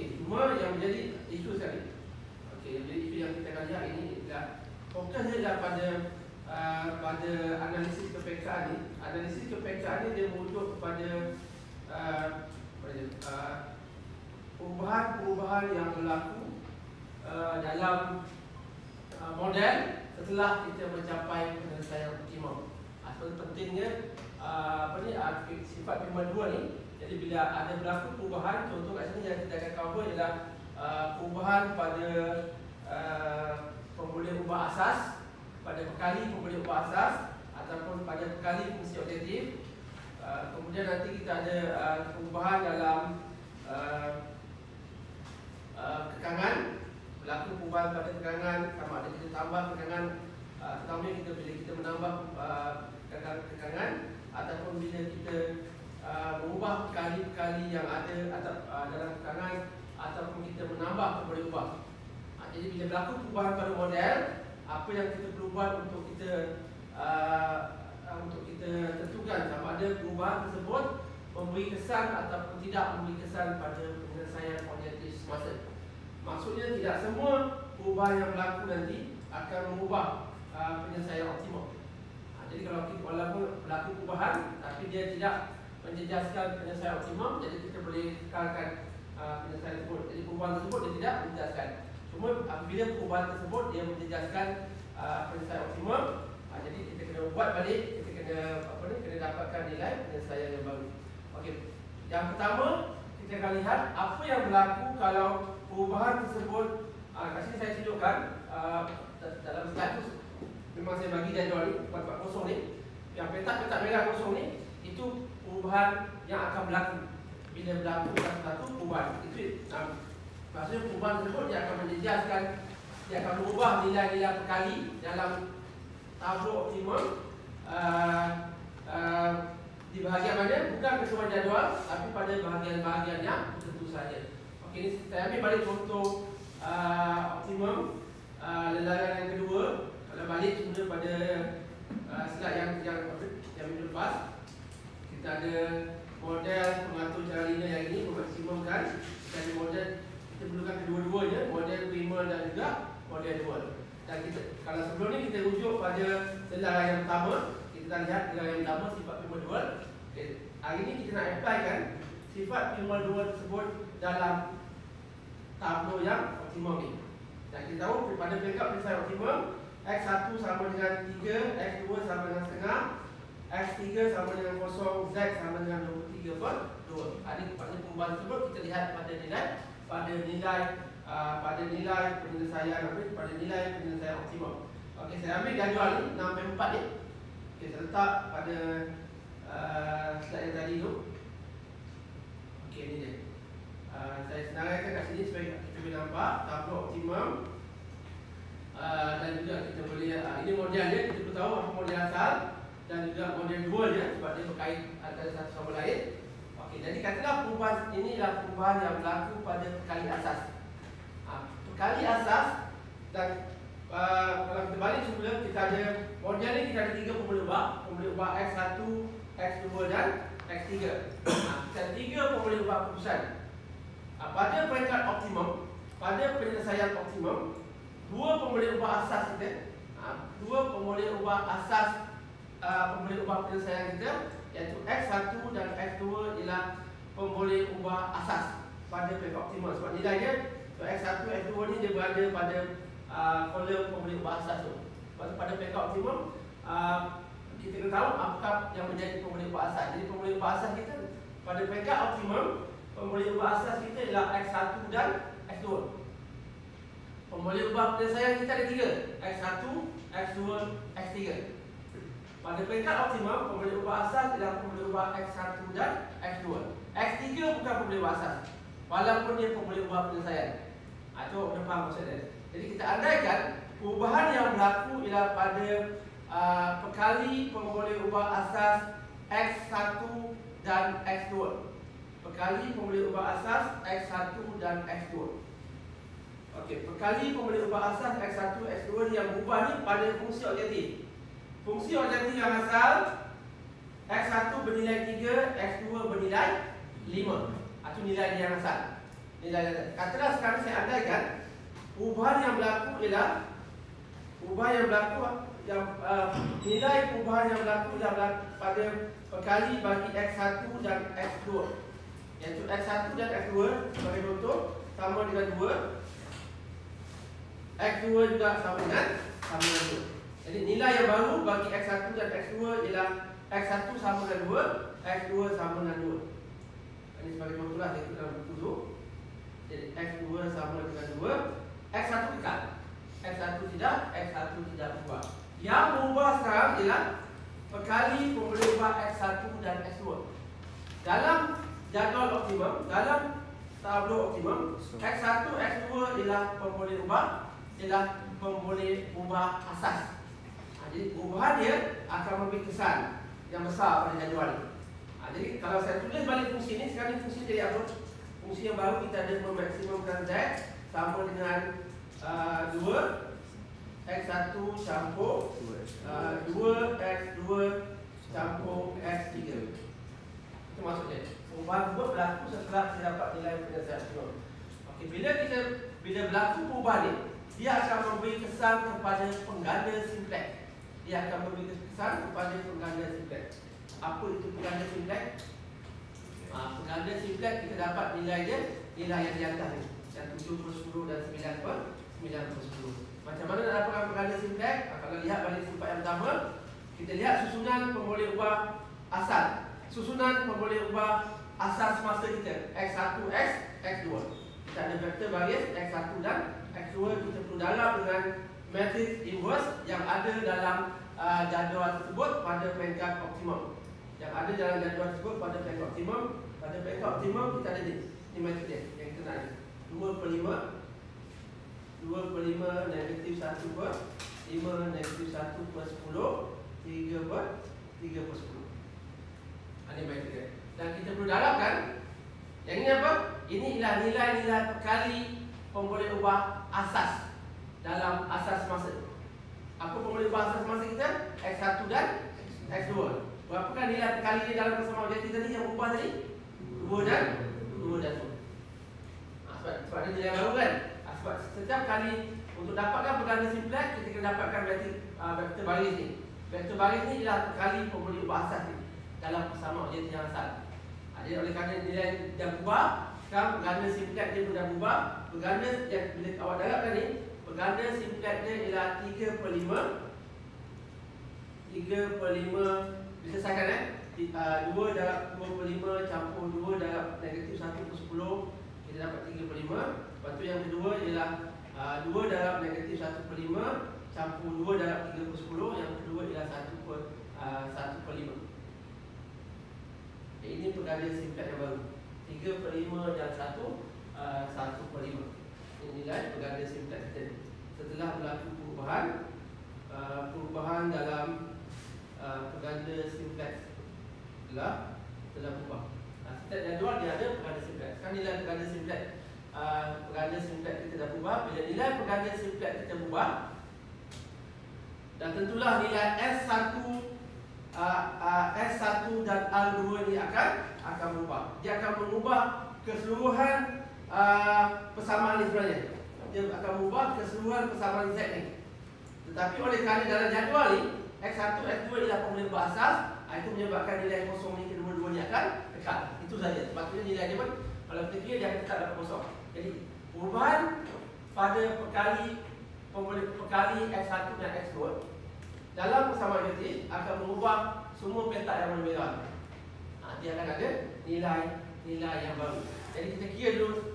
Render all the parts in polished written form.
Okey, cuma yang menjadi isu sekali. Okey, jadi isu yang kita akan lihat ini adalah fokusnya adalah pada analisis kepekaan ni. Analisis kepekaan ni dia merujuk kepada perubahan-perubahan yang berlaku dalam model setelah kita mencapai penyelesaian optimum. Seperti pentingnya sifat prima 2 ni. Jadi bila ada berlaku perubahan, contoh kat sini yang kita akan cover ialah perubahan pada pemulihan ubah asas, pada pekali pemulihan ubah asas ataupun pada pekali fungsi objektif. Kemudian nanti kita ada perubahan dalam kekangan, berlaku perubahan pada kekangan, sama ada kita tambah kekangan, terutama bila kita menambah kekangan ataupun bila kita mengubah pekali-pekali yang ada dalam kekangan ataupun kita menambah pemulihan ubah. Jadi bila berlaku perubahan pada model, apa yang kita perlu buat untuk kita tentukan sama ada perubahan tersebut memberi kesan ataupun tidak memberi kesan pada penyelesaian objektif semasa. Maksudnya tidak semua perubahan yang berlaku nanti akan mengubah penyelesaian optimum. Jadi kalau kita walaupun berlaku perubahan tapi dia tidak menjejaskan penyelesaian optimum, jadi kita boleh kekalkan penyelesaian tersebut. Jadi perubahan tersebut dia tidak menjejaskan. Cuma apabila perubahan tersebut dia menjejaskan penyelesaian optimum, jadi kita kena buat balik, kita kena dapatkan nilai penyelesaian yang baru. Okey. Yang pertama kita akan lihat apa yang berlaku kalau perubahan tersebut. Kat sini saya tunjukkan dalam slide tu memang saya bagi jadual ni, tempat kosong ni. Yang petak-petak merah kosong ni itu perubahan yang akan berlaku bila berlaku satu perubahan. Itu maksudnya perubahan tersebut dia akan menjejaskan, dia akan mengubah nilai-nilai pekali dalam tabel optimum di bahagian mana, bukan keseluruhan jadual tapi pada bahagian-bahagian yang tertentu saja. Okey, ni saya ambil balik contoh optimum lelaran yang kedua. Kalau balik semula pada slide yang minggu lepas, kita ada model pengatur cara linear yang ini memaksimumkan. Kita ada model, kita perlukan kedua-duanya, model prima dan juga model dual. Dan kita, kalau sebelum ni kita rujuk pada lelaran yang pertama, kita lihat lelaran yang pertama sifat prima dual. Okay. Hari ini kita nak applykan sifat prima dual tersebut dalam tableau yang optimum ni. Dan kita tahu pada peringkat penyelesaian optimum, X1 sama dengan 3, X2 sama dengan setengah, X3 sama dengan 0, Z sama dengan 23/2. Ini pada perubahan tersebut kita lihat pada nilai penyelesaian optimum. Okey, saya ambil jadual ni 6/4 ni. Okey, saya letak pada slide yang tadi tu. Okey, ni dia. Saya senaraikan kat sini supaya kita boleh nampak tabel optimum. Dan juga kita boleh ini model dia, kita perlu tahu apa model asal dan juga model dual dia sebab dia berkait antara satu sama lain. Okey, jadi katalah perubahan ini adalah perubahan yang berlaku pada pekali asas. Pekali asas dan kalau kita balik semula, kita ada model ni, kita ada 3 pemulihan ubah X1, X2 dan X3. Kita ada 3 pemulihan ubah keputusan. Pada peringkat optimum, pada penyelesaian optimum, 2 pemulihan ubah asas kita, 2 pemulihan ubah asas pemulihan ubah penyelesaian kita, iaitu X1 dan X2 ialah pemulihan ubah asas pada peringkat optimum. Sebab nilai dia, X1, X2 ni dia berada pada kolom pemulihan ubah asas tu. Sebab pada peringkat optimum, kita kena tahu apakah yang menjadi pemulihan ubah asas. Jadi pemulihan ubah asas kita pada peringkat optimum, pemulihan ubah asas kita ialah X1 dan X2. Pemulihan ubah penyelesaian kita ada 3, X1, X2, X3. Pada peringkat optimum, pemulihan ubah asas ialah pemulihan ubah X1 dan X2. X3 bukan pemulihan ubah asas, walaupun dia pemulihan ubah penyelesaian. Itu anda faham maksud dia. Jadi kita andaikan perubahan yang berlaku ialah pada pekali pemulihan ubah asas X1 dan X2. Pekali pemulihan ubah asas X1 dan X2. Okey, pekali pemulihan ubah asas X1, X2 ni yang berubah ni pada fungsi objektif. Fungsi objektif yang asal X1 bernilai 3, X2 bernilai 5. Itu nilai dia yang asal. nilai. Katakanlah sekarang saya andaikan perubahan yang berlaku ialah nilai perubahan yang berlaku ialah pada perkali bagi X1 dan X2, iaitu X1 dan X2 sebagai contoh sama dengan 2, X2 juga sama dengan 2. Jadi nilai yang baru bagi X1 dan X2 ialah X1 sama dengan 2, X2 sama dengan 2. Ini sebagai contoh lah, saya ikut dalam buku tu. Jadi X2 sama dengan 2, X1 kekal, X1 tidak berubah. Yang berubah sekarang ialah perkali pemboleh ubah X1 dan X2. Dalam jadual optimum, dalam tablo optimum, X1, X2 ialah pemboleh ubah asas. Jadi perubahan dia akan memberi kesan yang besar pada jadual ini. Jadi kalau saya tulis balik fungsi ini, sekarang fungsi jadi apa? Fungsi yang baru kita ada memaksimumkan Z sama dengan 2 X1 campur 2 X2 campur X3. Itu maksudnya. Perubahan tersebut berlaku setelah kita dapat nilai penyelesaian optimum. Okey, bila berlaku perubahan ini, dia akan memberi kesan kepada pengganda simplex. Apa itu pengganda simplex? Pengganda simplex kita dapat nilai dia, nilai yang di atas ni, yang 7/10 dan 9/10. Macam mana nak dapatkan pengganda simplex? Kalau lihat balik sifat yang pertama, kita lihat susunan pemboleh ubah asal. Susunan pemboleh ubah asas masa kita X1, X2. Kita ada vektor baris X1 dan X2. Kita perlu darab dengan matrix inverse yang ada dalam jadual tersebut pada peringkat optimum. Yang ada dalam jadual tersebut pada peringkat optimum. Pada peringkat optimum kita ada ni matrix dia yang kita nak ni 2/5, 2/5 negatif 1/5 negatif 1/10, 3/10. Ini matrix dia. Dan kita perlu darabkan. Yang ini apa? Ini ialah nilai-nilai perkali pemboleh ubah asas dalam asas masa. Apa pemboleh ubah asas masa kita? X1 dan X2. Berapakah nilai perkali ini dalam persamaan objektif tadi yang ubah tadi? 2 dan 2. Sebab ada nilai baru kan? Sebab setiap kali untuk dapatkan pengganda simplex, kita kena dapatkan vektor baris ni. Vektor baris ni ialah perkali pemboleh ubah asas ni dalam persamaan objektif yang asal. Jadi oleh kerana nilai dah berubah, sekarang pengganda simplex dia pun dah berubah. Pengganda yang bila awak darabkan ni, pengganda simplex dia ialah 3/5. 3/5 diselesaikan 2 darab 2/5 campur 2 darab negatif 1/10, kita dapat 3/5. Lepas tu yang kedua ialah 2 darab negatif 1/5 campur 2 darab 3/10. Yang kedua ialah 1/5. Ini pengganda simplex yang baru 3/5 dan 1/5. Ini nilai pengganda simplex kita. Setelah berlaku perubahan dalam pengganda simplex telah berubah. Setiap jadual dia ada pengganda simplex. Kan nilai pengganda simplex kita dah berubah. Bila nilai pengganda simplex kita berubah, dan tentulah nilai S1 dan R2 ni akan berubah. Dia akan mengubah keseluruhan persamaan ni sebenarnya. Dia akan mengubah keseluruhan persamaan Z ni. Tetapi oleh kerana dalam jadual ni X1, X2 ialah pemboleh ubah asas, itu menyebabkan nilai kosong ni kedua-dua ni akan dekat. Itu saja. Sebab itu nilai dia pun kalau kita kira dia akan dekat dalam kosong. Jadi perubahan pada perkali X1 dan X2 dalam persamaan objektif akan mengubah semua petak yang warna merah. Dia akan ada nilai yang baru. Jadi kita kira dulu,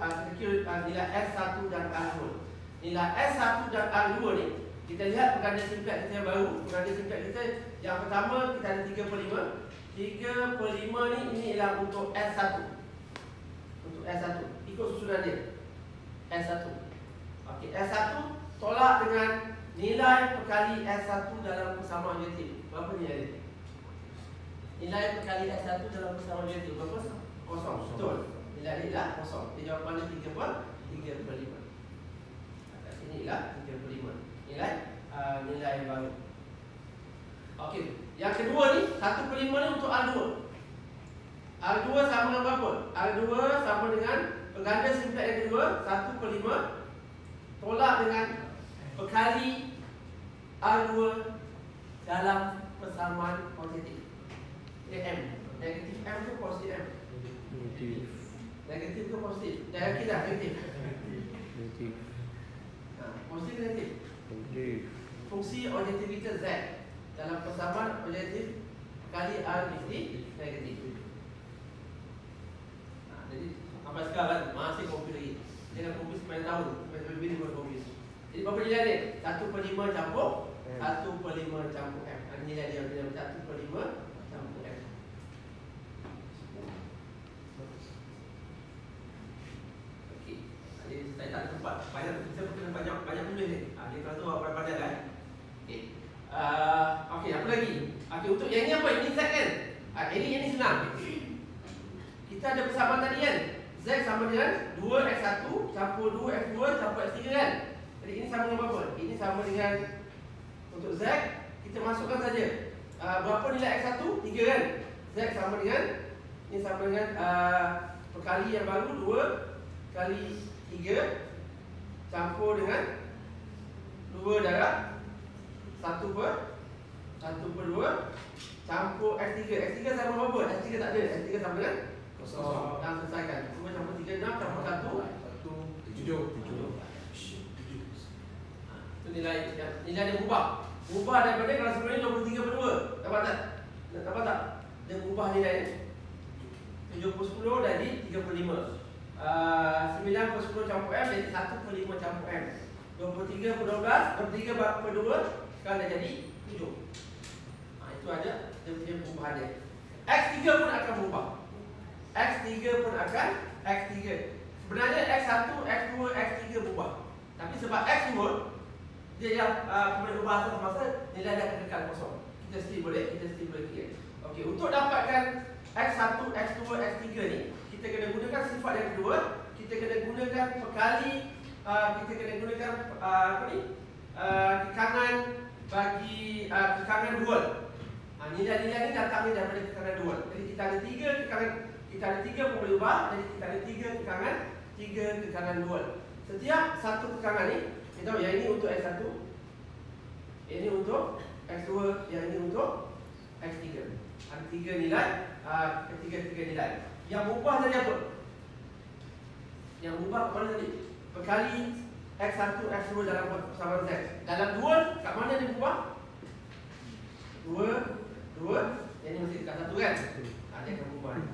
nilai S1 dan R2. Nilai S1 dan R2 ni, kita lihat pengganda simplex kita yang baru. Pengganda simplex kita yang pertama kita ada 3/5. 3/5 ni ini ialah untuk S1. Untuk S1, ikut susunan dia. S1. Okey, S1 tolak dengan nilai perkali S1 dalam persamaan objektif. Berapa nilai dia? Nilai perkali S1 dalam persamaan objektif berapa? Kosong. Betul. Nilai dia ialah kosong. Dia jawapan dia 3/5. Kat sini ialah 3/5. Nilai yang baru. Okey. Yang kedua ni 1/5 ni untuk R2. R2 sama dengan berapa? R2 sama dengan pengganda simplex yang X2 1/5 tolak dengan berkali R2 dalam persamaan positif. M. Negatif M ke positif M? Negatif ke positif? Negatif tak? Negatif. Positif ke negatif? Fungsi objektivitas Z dalam persamaan objektif kali R negatif. Jadi sampai sekarang masih confuse lagi. Jangan confuse sepanjang tahun, lebih ni buat confuse. Jadi berapa nilai dia? 1/5 campur 1/5 campur M. Nilai dia 1/5 campur M. Okey. Jadi saya tak tempat banyak, kita kena banyak tulis ni. Dia kalau tu awak pandai kan. Okey. Okey, apa lagi? Okey, untuk yang ni apa? Ini Z kan? Ini senang. Kita ada persamaan tadi kan? Z sama dengan 2x1 campur 2x2 campur x3 kan? Jadi ini sama dengan berapa? Ini sama dengan, untuk Z kita masukkan saja berapa nilai x1? 3 kan? Z sama dengan, ini sama dengan perkali yang baru 2 kali 3 campur dengan 2 darab 1/2 campur x3. X3 sama berapa? X3 tak ada. X3 sama dengan kosong. Dah selesaikan. 2 campur 3 6 campur 1 7. Itu nilai dia berubah. Berubah daripada kalau sebenarnya 23/2. Dapat tak? Dapat tak? Dia berubah nilai 70/10 jadi 3/5. 9/10 campur M jadi 1/5 campur M. 23/12, 23/2 sekarang dah jadi 7. Itu ada dia perubahan dia. X3 pun akan berubah. X3 pun akan X3. Sebenarnya X1, X2, X3 berubah. Tapi sebab X2 dia yang kemudian ubah masa nilai dia akan kekal kosong. Kita still boleh kira. Okey, untuk dapatkan X1, X2, X3 ni, kita kena gunakan sifat yang kedua. Kita kena gunakan perkali, kita kena gunakan kekangan bagi kekangan dual. Nilai-nilai ni datangnya daripada kekangan dual. Jadi kita ada 3 kekangan, kita ada 3 pun boleh ubah. Jadi kita ada 3 kekangan dual. Setiap satu kekangan ni, kita tahu yang ini untuk X1, ini untuk X2, yang ini untuk X3. Ada 3 nilai, ketiga nilai. Yang berubah tadi apa? Yang berubah ke mana tadi? Perkali X1, X2 dalam persamaan Z. Dalam dual, kat mana dia berubah? 2, yang ini mesti dekat 1 kan? Dia akan berubah ni.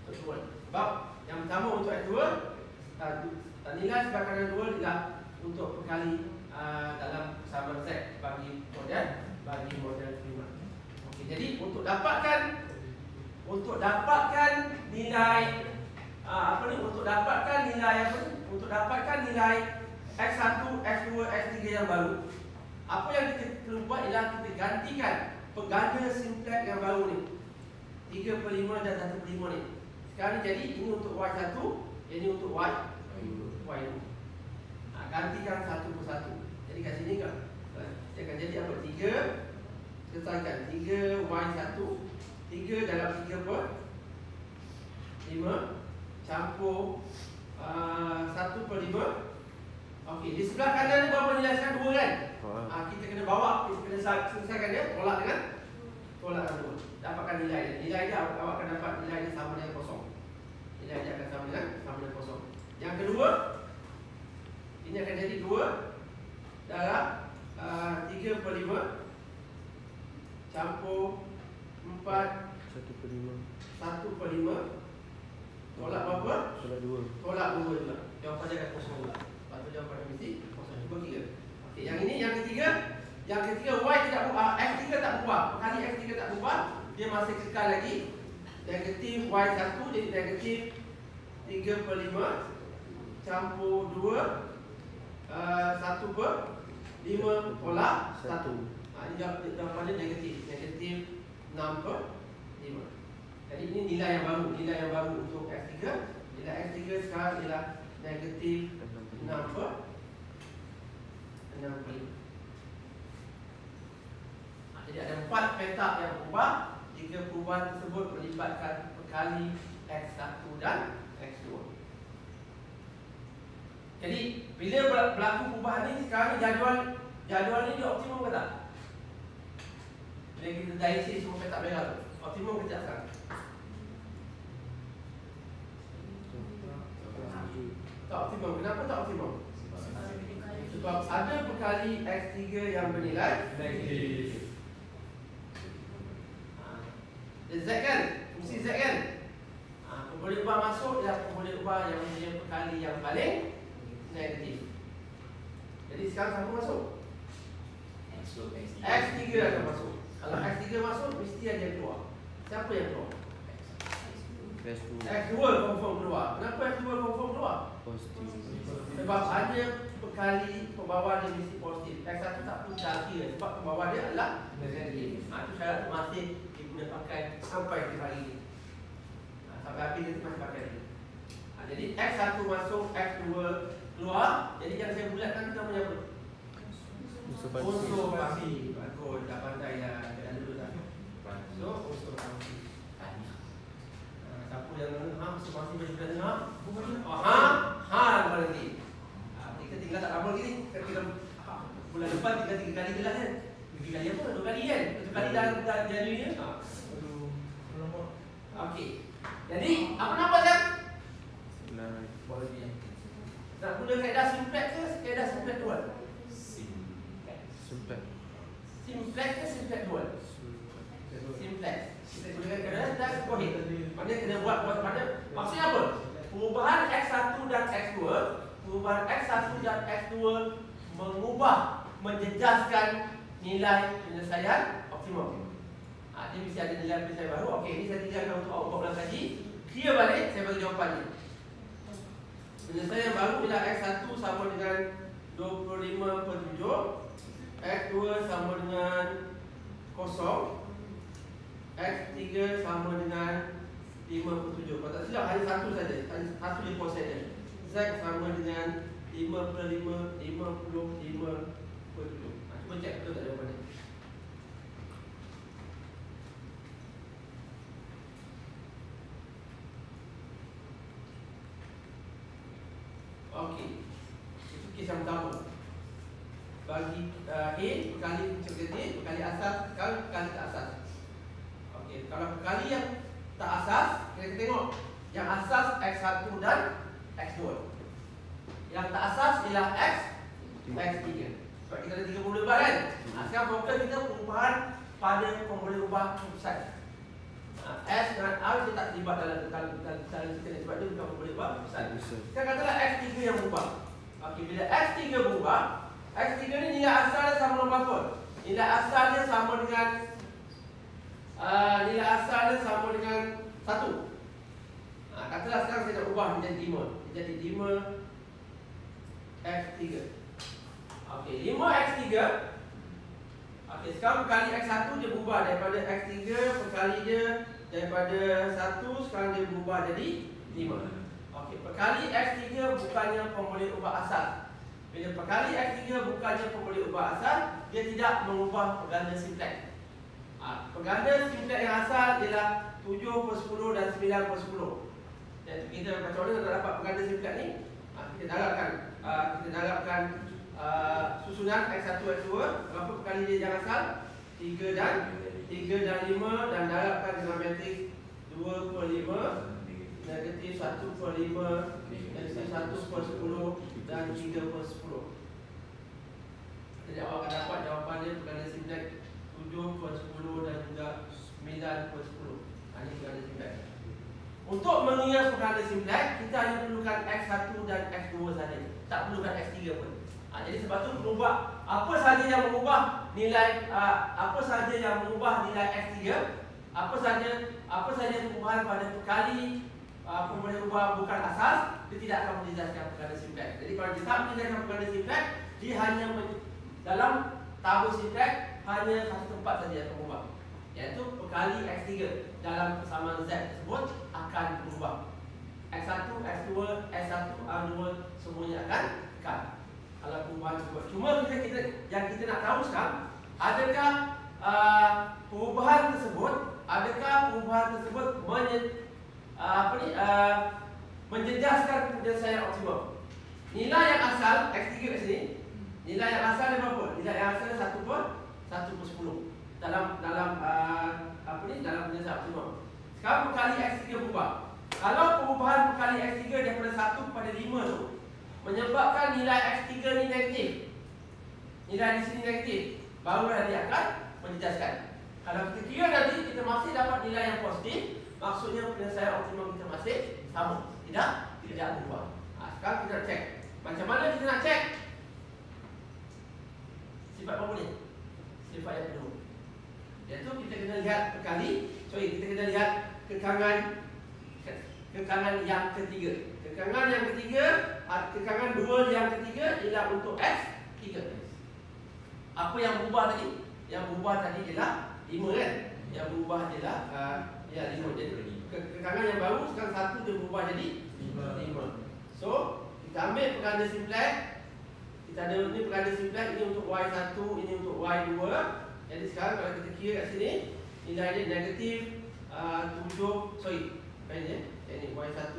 Untuk dual. Sebab yang pertama untuk X2, nilai sebagai kanan dual ialah untuk perkali dalam persamaan Z bagi model prima. Okey, jadi untuk dapatkan nilai untuk dapatkan nilai X1, X2, X3 yang baru, apa yang kita perlu buat ialah kita gantikan pengganda simplex yang baru ni 3/5 dan 1/5 ni. Sekarang ni jadi ini untuk Y1, ini untuk Y2. Gantikan satu persatu. Jadi kat sini kan dia akan jadi apa? 3 selesaikan 3Y1 3 dalam 3/5 campur 1/5. Okey, di sebelah kanan ni berapa nilai sekarang? 2 kan? Kita kena bawa, kita kena selesaikan dia, tolak dengan 2. Dapatkan nilai dia. Nilai dia awak akan dapat nilai dia sama dengan kosong. Nilai dia akan sama dengan kosong. Yang kedua, ini akan jadi 2 darab 3/5 campur 1/5 tolak berapa? Tolak 2 juga. Jawapan dia akan kosong juga. Lepas tu jawapan dia mesti kosong. Cuba kira. Okey, yang ini yang ketiga Y tidak berubah, X3 tak berubah. Kali X3 tak berubah, dia masih kekal lagi. Negatif Y1 jadi negatif 3/5 campur 2 1/5 tolak 1. Ini jawapannya negatif 6/5. Jadi ini nilai yang baru untuk X3. Nilai X3 sekarang ialah negatif 6/5. Jadi ada 4 petak yang berubah jika perubahan tersebut melibatkan perkali X1 dan X2. Jadi bila berlaku perubahan ni, sekarang ni jadual ni dia optimum ke tak? Bila kita dah isi semua petak merah tu, optimum ke tak sekarang? Tak optimum. Kenapa tak optimum? Sebab ada berkali X3 yang bernilai negatif. Z kan? Fungsi Z kan? Boleh ubah masuk dan boleh ubah yang punya berkali yang paling negatif. Jadi sekarang siapa masuk? X3 akan masuk. Kalau X3 masuk, mesti ada keluar. Siapa yang keluar? X2 confirm keluar. Kenapa X2 confirm keluar? Positif. Sebab hanya berkali pembawa dia mesti positif. X1 tak perlu cari sebab pembawa dia adalah negatif. Itu syarat masih diguna pakai sampai ke hari ini. Sampai habis nanti masih pakai lagi. Jadi X1 masuk, X2 keluar. Jadi yang saya bulatkan kita punya apa? Unsur pasti. Bagus, dah pandai dah. Jangan dulu dah. So, unsur pasti. Siapa yang unsur pasti boleh dengar? Berhenti. Kita tinggal tak lama lagi ni. Kita bulan depan tinggal 3 kali je lah kan. 3 kali apa? 2 kali kan? 1 kali dah jadi ni. Okey. Jadi, apa nama Zat? Nak guna kaedah simplex ke kaedah simplex dual? Simplex. Simplex ke simplex dual? Simplex. Kita gunakan kaedah dan kohit. Maknanya kena buat pada. Maksudnya apa? Perubahan X1 dan X2, perubahan X1 dan X2 menjejaskan nilai penyelesaian optimum. Dia mesti ada nilai penyelesaian baru. Okey, ini saya tinggalkan untuk awak buat kaji. Clear balik, saya bagi jawapannya. Penyelesaian baru bila X1 sama dengan 25/7, X2 sama dengan 0, X3 sama dengan 5/7. Kalau tak silap hanya satu saja, hanya satu je proses saja. Z sama dengan 50/50/7. Cuba cek betul tak jawapannya. Okey. Itu kes yang pertama. Bagi A berkali fungsi berkali asas, berkali tak asas. Okey, kalau berkali yang tak asas, kita tengok yang asas X1 dan X2. Yang tak asas ialah X3. Sebab kita ada 3 pemboleh ubah kan? Sekarang fokus kita perubahan pada pemboleh ubah keputusan. S dan R dia tak terlibat dalam kita ni sebab dia bukan pemboleh ubah keputusan. Sekarang katalah X3 yang berubah. Okey, bila X3 berubah, X3 ni nilai asal dia sama dengan apa? Nilai asal dia sama dengan nilai asal dia sama dengan 1. Katalah sekarang saya nak ubah menjadi 5. Jadi 5x3. Okey, 5x3. Okey, sekarang berkali x1 dia berubah daripada x3 berkali dia daripada 1, sekarang dia berubah jadi 5. Okey, perkali x3 bukannya pemboleh ubah asal. Bila perkali x3 bukannya pemboleh ubah asal, dia tidak mengubah peganda simplex. Peganda simplex yang asal ialah 7/10 dan 9/10. Dan kita macam mana nak dapat peganda simplex ni? Kita darabkan susunan x1 x2, berapa perkali dia yang asal? 3 dan 5 dan darabkan dengan matris 2/5, negatif 1/5, negatif 1/10 dan 3/10. Jadi awak akan dapat jawapan dia peganda simplex 7/10 dan juga 9/10. Ini peganda simplex. Untuk mengira peganda simplex, kita hanya perlukan X1 dan X2 saja. Tak perlukan X3 pun. Jadi sebab tu berubah apa saja yang mengubah nilai X3, apa saja perubahan pada perkali pemboleh ubah bukan asas, dia tidak akan menjejaskan peganda simplex. Jadi kalau dia tak menjejaskan peganda simplex, dia hanya dalam tabel simplex hanya satu tempat saja yang berubah, iaitu perkali X3 dalam persamaan Z tersebut akan berubah. X1, X2, S1, R2 semuanya akan kekal kalau perubahan tersebut. Cuma yang kita nak tahu sekarang, adakah perubahan tersebut menjejaskan penyelesaian optimum. Nilai yang asal X3 kat sini, nilai yang asal dia berapa? Nilai yang asal 1/10 dalam apa ni, dalam penyelesaian optimum. Sekarang perkali X3 berubah. Kalau perubahan perkali X3 daripada 1/5 tu menyebabkan nilai X3 ni negatif, nilai di sini negatif, barulah dia akan menjejaskan. Kalau kita kira nanti kita masih dapat nilai yang positif, maksudnya penyelesaian optimum kita masih sama, tidak berubah. Sekarang kita nak cek. Macam mana kita nak cek? Sifat apa ni? Sifat yang kedua. Iaitu kita kena lihat kita kena lihat kekangan yang ketiga. Kekangan yang ketiga, kekangan dual yang ketiga ialah untuk X3. Apa yang berubah tadi? Yang berubah tadi ialah 5 kan? Yang berubah ialah 5. Jadi kekangan yang baru sekarang 1 dia berubah jadi 5. So, kita ambil perkara simplex. Kita ada ni perkara simplex, ini untuk Y1, ini untuk Y2. Jadi sekarang kalau kita kira kat sini, nilai dia negatif 7, ini Y1,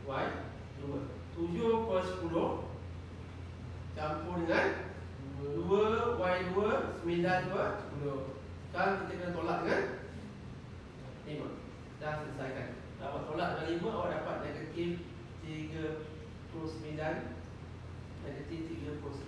Y2. 7/10 campur dengan 2Y2, 9/10. Sekarang kita kena tolak dengan 5. Dah selesaikan. Dapat tolak dengan 5, awak dapat negatif 39, negatif 39.